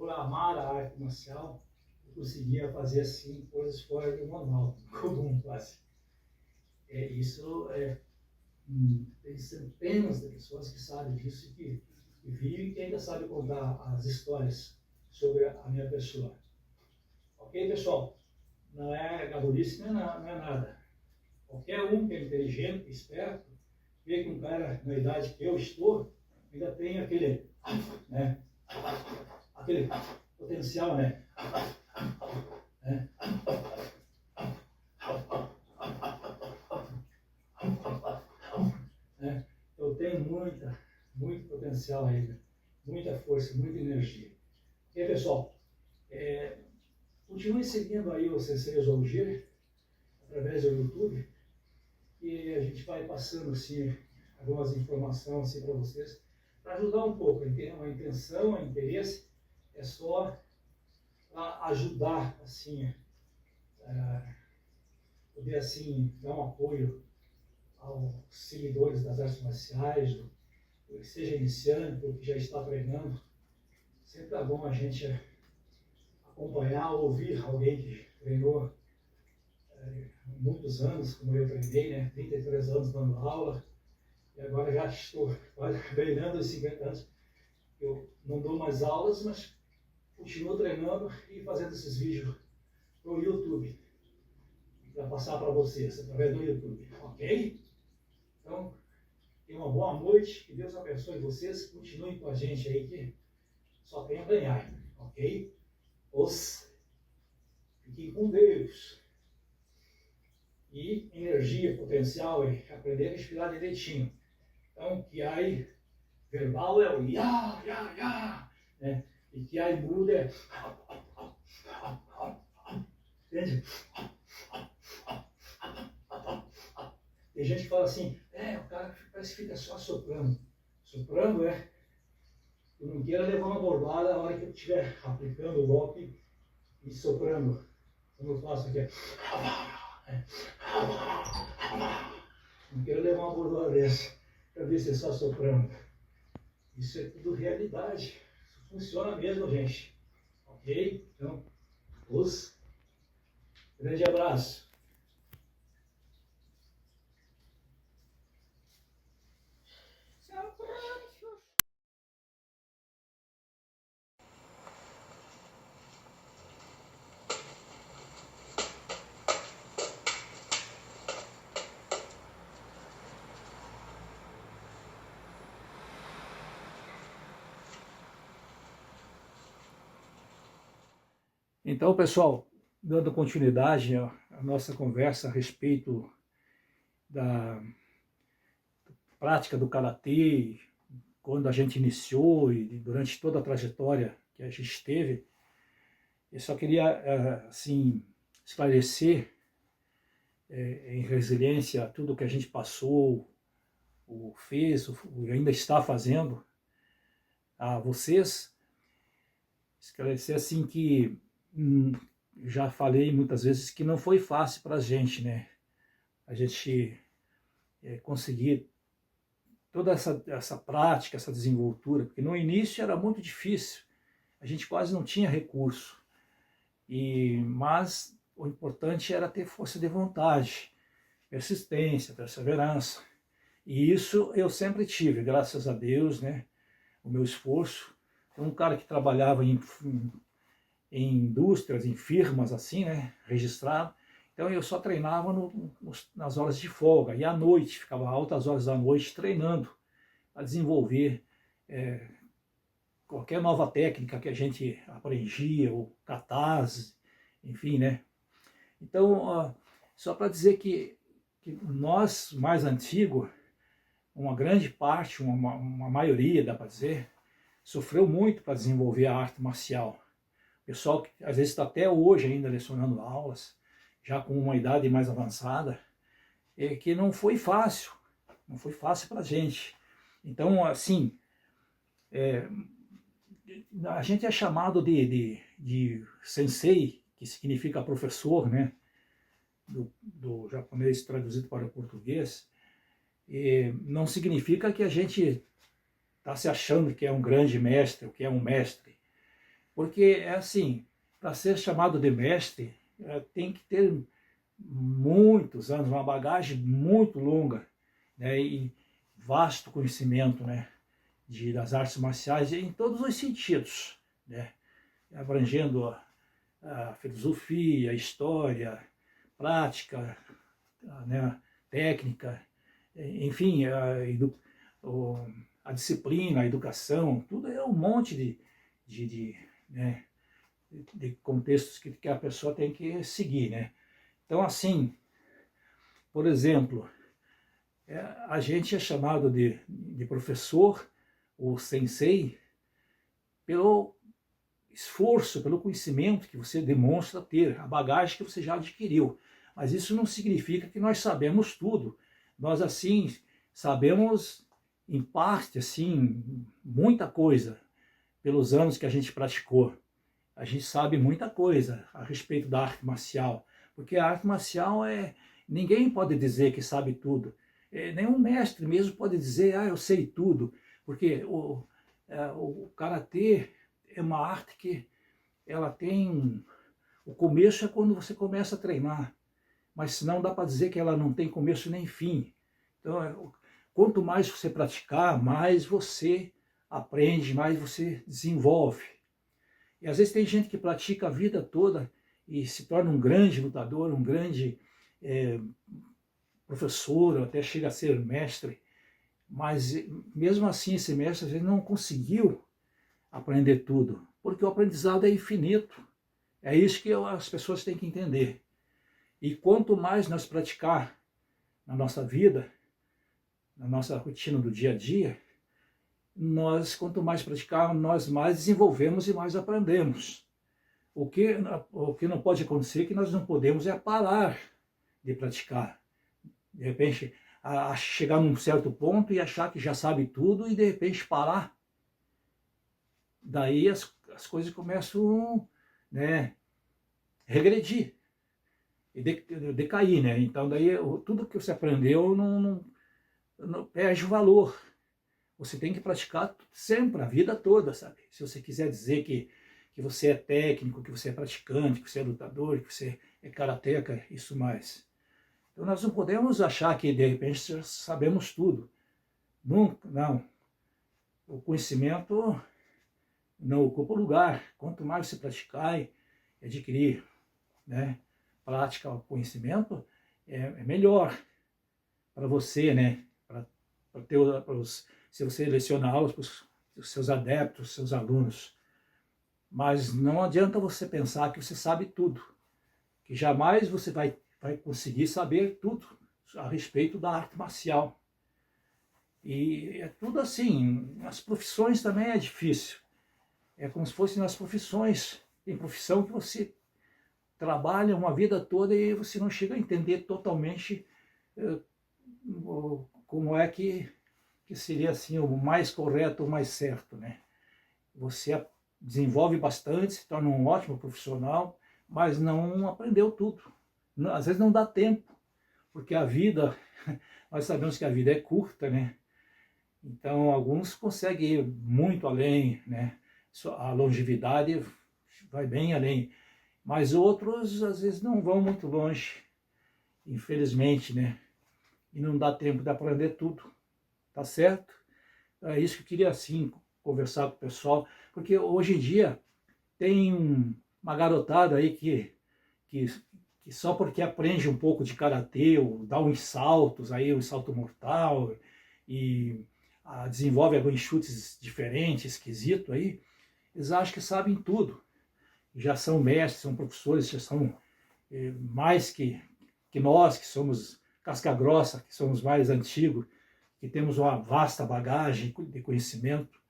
por amar a arte marcial, eu conseguia fazer assim coisas fora do normal, comum quase. Tem centenas de pessoas que sabem disso que vivem e que ainda sabem contar as histórias sobre a minha pessoa. Ok, pessoal? Não é gabulice, não é nada. Qualquer um que é inteligente, esperto, vê que um cara na idade que eu estou ainda tem aquele, né, aquele potencial, né? Eu tenho muito potencial ainda, muita força, muita energia. E aí, pessoal, continue seguindo aí o Sensei Zoologia através do YouTube, e a gente vai passando assim algumas informações assim, para vocês, para ajudar um pouco. A intenção, o interesse é só ajudar, assim, poder assim dar um apoio aos seguidores das artes marciais, ou que seja iniciante, ou que já está treinando. Sempre é bom a gente acompanhar, ouvir alguém que treinou muitos anos, como eu treinei, né? 33 anos dando aula, e agora já estou quase treinando os 50 anos. Eu não dou mais aulas, mas continuo treinando e fazendo esses vídeos para o YouTube, para passar para vocês através do YouTube, ok? Então, tenham uma boa noite, que Deus abençoe vocês, continuem com a gente aí, que só tem a ganhar, ok? Fiquem com Deus. E energia, potencial, aprender a respirar direitinho. Então, que aí verbal é o ya, ya, ya, né? E que aí muda é... Entende? Tem gente que fala assim, o cara parece que fica só soprando. Soprando eu não quero levar uma bordada na hora que eu estiver aplicando o golpe e soprando. Como eu faço aqui. Não quero levar uma bordada dessa para ver se é só soprando. Isso é tudo realidade. Isso funciona mesmo, gente. Ok? Então, grande abraço. Então, pessoal, dando continuidade à nossa conversa a respeito da prática do karatê, quando a gente iniciou e durante toda a trajetória que a gente teve, eu só queria, assim, esclarecer em resiliência tudo que a gente passou, fez, ainda está fazendo a vocês, esclarecer assim que já falei muitas vezes que não foi fácil para a gente, né? A gente conseguir toda essa prática, essa desenvoltura, porque no início era muito difícil, a gente quase não tinha recurso, mas o importante era ter força de vontade, persistência, perseverança, e isso eu sempre tive, graças a Deus, né? O meu esforço. Um cara que trabalhava em indústrias, em firmas assim, né, registrado. Então eu só treinava nas horas de folga, e à noite, ficava altas horas da noite treinando, para desenvolver qualquer nova técnica que a gente aprendia, ou catarse, enfim, né. Então, só para dizer que nós, mais antigos, uma grande parte, uma maioria, dá para dizer, sofreu muito para desenvolver a arte marcial. Pessoal que às vezes está até hoje ainda lecionando aulas, já com uma idade mais avançada, que não foi fácil para a gente. Então, assim, a gente é chamado de sensei, que significa professor, né, do japonês traduzido para o português, e não significa que a gente está se achando que é um grande mestre, ou que é um mestre. Porque é assim, para ser chamado de mestre, tem que ter muitos anos, uma bagagem muito longa, né, e vasto conhecimento, né, das artes marciais em todos os sentidos, né, abrangendo a filosofia, a história, prática, né, técnica, enfim, a disciplina, a educação, tudo é um monte né, de contextos que a pessoa tem que seguir, né? Então, assim, por exemplo, a gente é chamado de professor ou sensei pelo esforço, pelo conhecimento que você demonstra ter, a bagagem que você já adquiriu. Mas isso não significa que nós sabemos tudo. Nós, assim, sabemos, em parte, assim, muita coisa pelos anos que a gente praticou. A gente sabe muita coisa a respeito da arte marcial, porque a arte marcial ninguém pode dizer que sabe tudo. Nenhum mestre mesmo pode dizer, eu sei tudo, porque o karatê é uma arte que ela tem... O começo é quando você começa a treinar, mas não dá para dizer que ela não tem começo nem fim. Então, quanto mais você praticar, mais você aprende, mais você desenvolve. E às vezes tem gente que pratica a vida toda e se torna um grande lutador, um grande professor, ou até chega a ser mestre, mas mesmo assim esse mestre às vezes não conseguiu aprender tudo, porque o aprendizado é infinito. É isso que as pessoas têm que entender. E quanto mais nós praticar na nossa vida, na nossa rotina do dia a dia, quanto mais praticar, nós mais desenvolvemos e mais aprendemos. O que não pode acontecer é que nós não podemos parar de praticar. De repente, chegar num certo ponto e achar que já sabe tudo e de repente parar. Daí as coisas começam, né, regredir e decair, né? Então daí tudo que você aprendeu não perde o valor. Você tem que praticar sempre, a vida toda, sabe? Se você quiser dizer que você é técnico, que você é praticante, que você é lutador, que você é karateca, isso mais. Então nós não podemos achar que de repente já sabemos tudo. Nunca, não. O conhecimento não ocupa lugar. Quanto mais você praticar e adquirir, né, prática, o conhecimento, é melhor para você, né? Se você leciona aulas para os seus adeptos, seus alunos. Mas não adianta você pensar que você sabe tudo, que jamais você vai conseguir saber tudo a respeito da arte marcial. E é tudo assim, nas profissões também é difícil. É como se fosse nas profissões. Tem profissão que você trabalha uma vida toda e você não chega a entender totalmente como é que seria assim o mais correto, o mais certo, né? Você desenvolve bastante, se torna um ótimo profissional, mas não aprendeu tudo. Às vezes não dá tempo, porque a vida, nós sabemos que a vida é curta, né? Então alguns conseguem ir muito além, né? A longevidade vai bem além, mas outros às vezes não vão muito longe, infelizmente, né? E não dá tempo de aprender tudo, tá certo? É isso que eu queria, assim, conversar com o pessoal, porque hoje em dia tem uma garotada aí que só porque aprende um pouco de karatê, ou dá uns saltos aí, um salto mortal, e desenvolve alguns chutes diferentes, esquisito aí, eles acham que sabem tudo. Já são mestres, são professores, já são mais que nós, que somos casca grossa, que somos mais antigos, que temos uma vasta bagagem de conhecimento.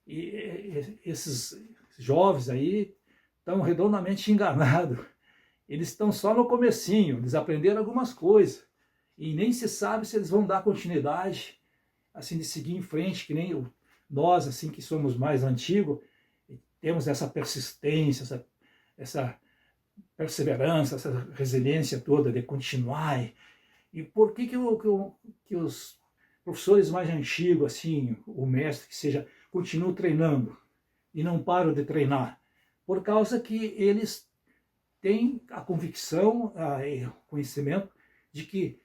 E esses jovens aí estão redondamente enganados. Eles estão só no comecinho, eles aprenderam algumas coisas. E nem se sabe se eles vão dar continuidade, assim, de seguir em frente, que nem nós, assim, que somos mais antigos, temos essa persistência, essa perseverança, essa resiliência toda de continuar. E por que os professores mais antigos, assim, o mestre que seja, continuam treinando? e não param de treinar? Por causa que eles têm a convicção, o conhecimento de que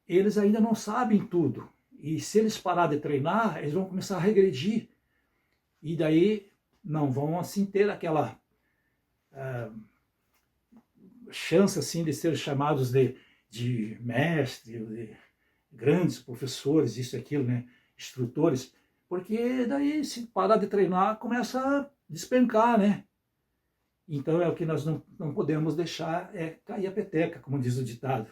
eles ainda não sabem tudo. E se eles parar de treinar, eles vão começar a regredir. E daí não vão assim ter aquela chance assim de ser chamados de mestre, de grandes professores, isso e aquilo, né? Instrutores, porque daí se parar de treinar começa a despencar, né? Então é o que nós não podemos deixar cair a peteca, como diz o ditado.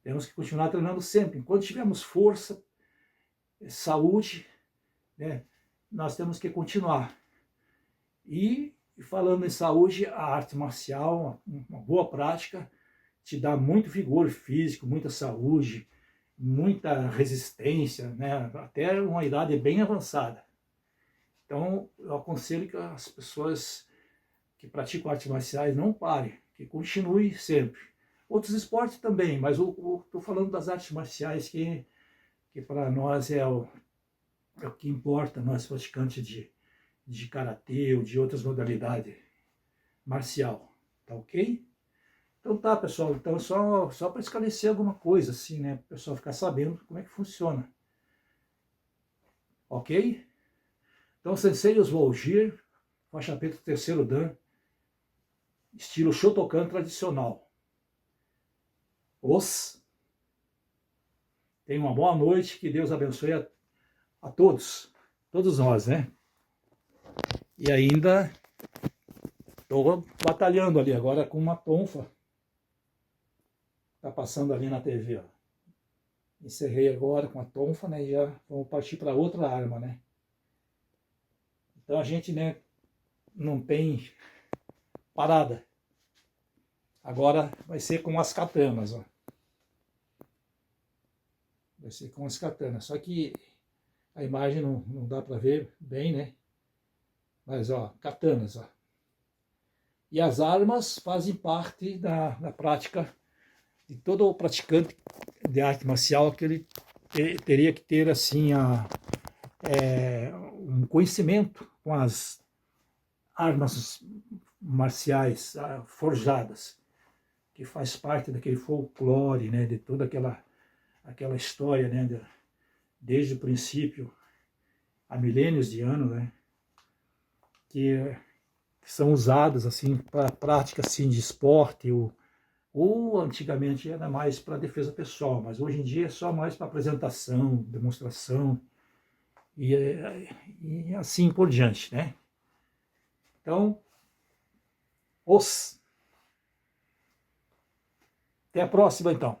Temos que continuar treinando sempre. Enquanto tivermos força, saúde, né, nós temos que continuar. E falando em saúde, a arte marcial, uma boa prática, te dá muito vigor físico, muita saúde, muita resistência, né, até uma idade bem avançada. Então, eu aconselho que as pessoas que praticam artes marciais não parem, que continue sempre. Outros esportes também, mas estou falando das artes marciais que para nós é o que importa, nós praticantes de karatê ou de outras modalidades marcial, tá ok? Então tá, pessoal, então só para esclarecer alguma coisa, assim, né, para o pessoal ficar sabendo como é que funciona, ok? Então, Sensei Oswald Gir, faixa preta terceiro dan, estilo Shotokan tradicional. Tenham uma boa noite, que Deus abençoe a todos nós, né? E ainda estou batalhando ali agora com uma tonfa. Tá passando ali na TV, ó. Encerrei agora com a tonfa, né? E já vamos partir para outra arma, né? Então a gente, né, não tem parada. Agora vai ser com as katanas, ó. Vai ser com as katanas. Só que a imagem não dá para ver bem, né? Mas, ó, katanas, ó. E as armas fazem parte da prática de todo praticante de arte marcial, que ele teria que ter, assim, um conhecimento com as armas marciais forjadas, que faz parte daquele folclore, né, de toda aquela história, né, desde o princípio, há milênios de anos, né, que são usadas assim para prática assim de esporte ou antigamente era mais para defesa pessoal, mas hoje em dia é só mais para apresentação, demonstração e assim por diante, né? Então, até a próxima então.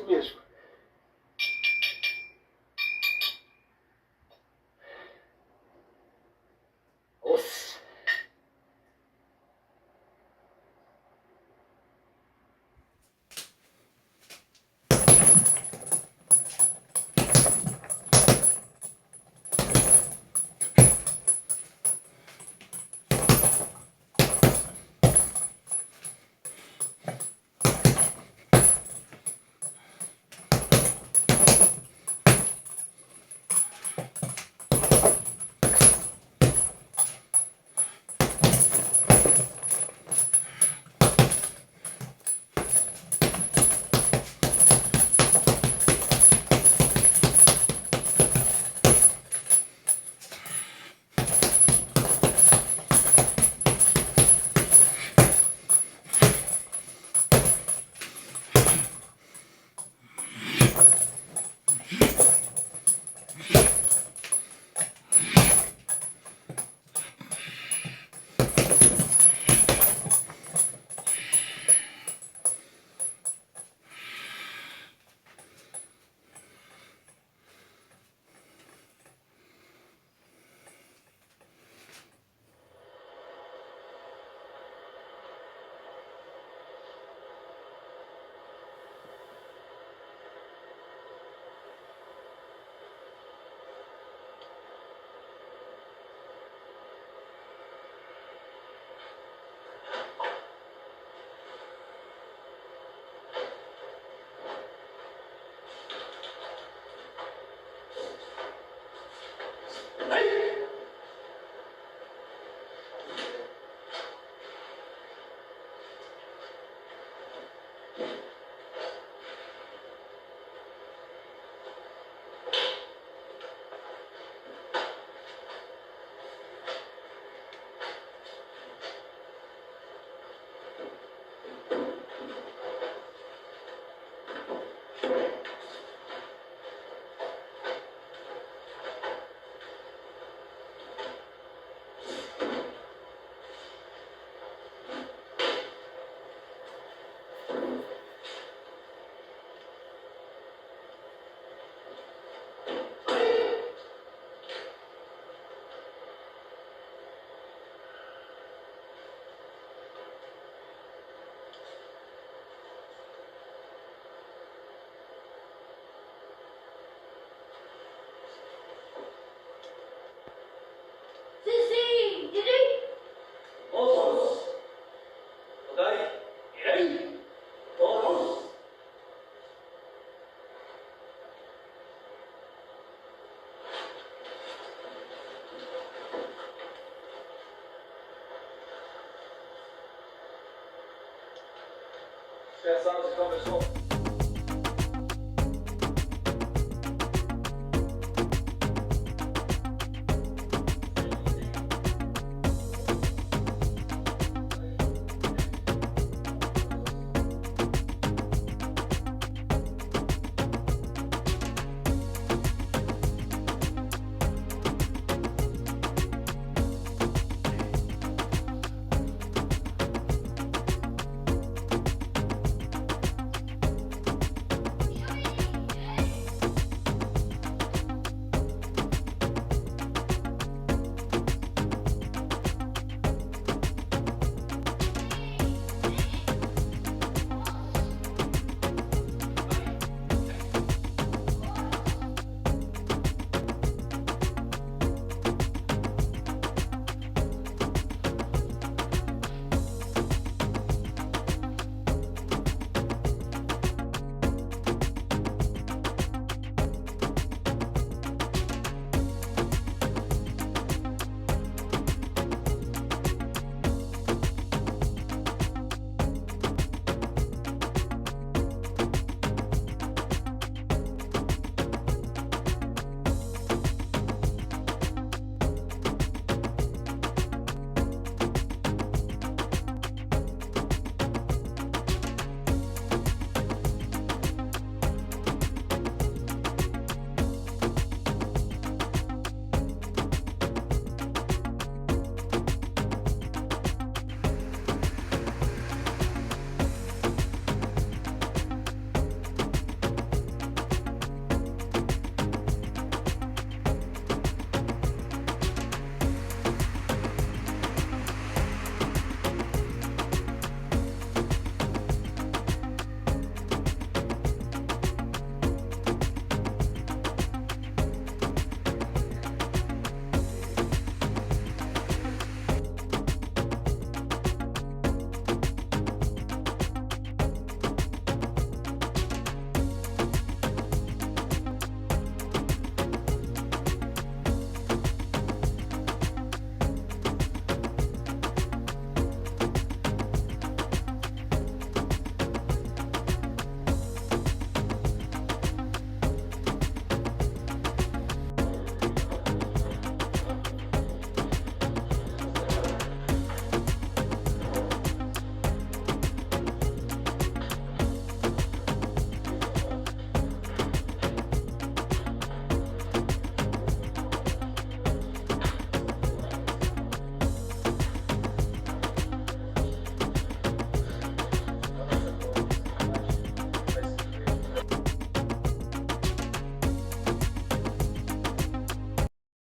isso mesmo. Nossa. Pensaram que começou.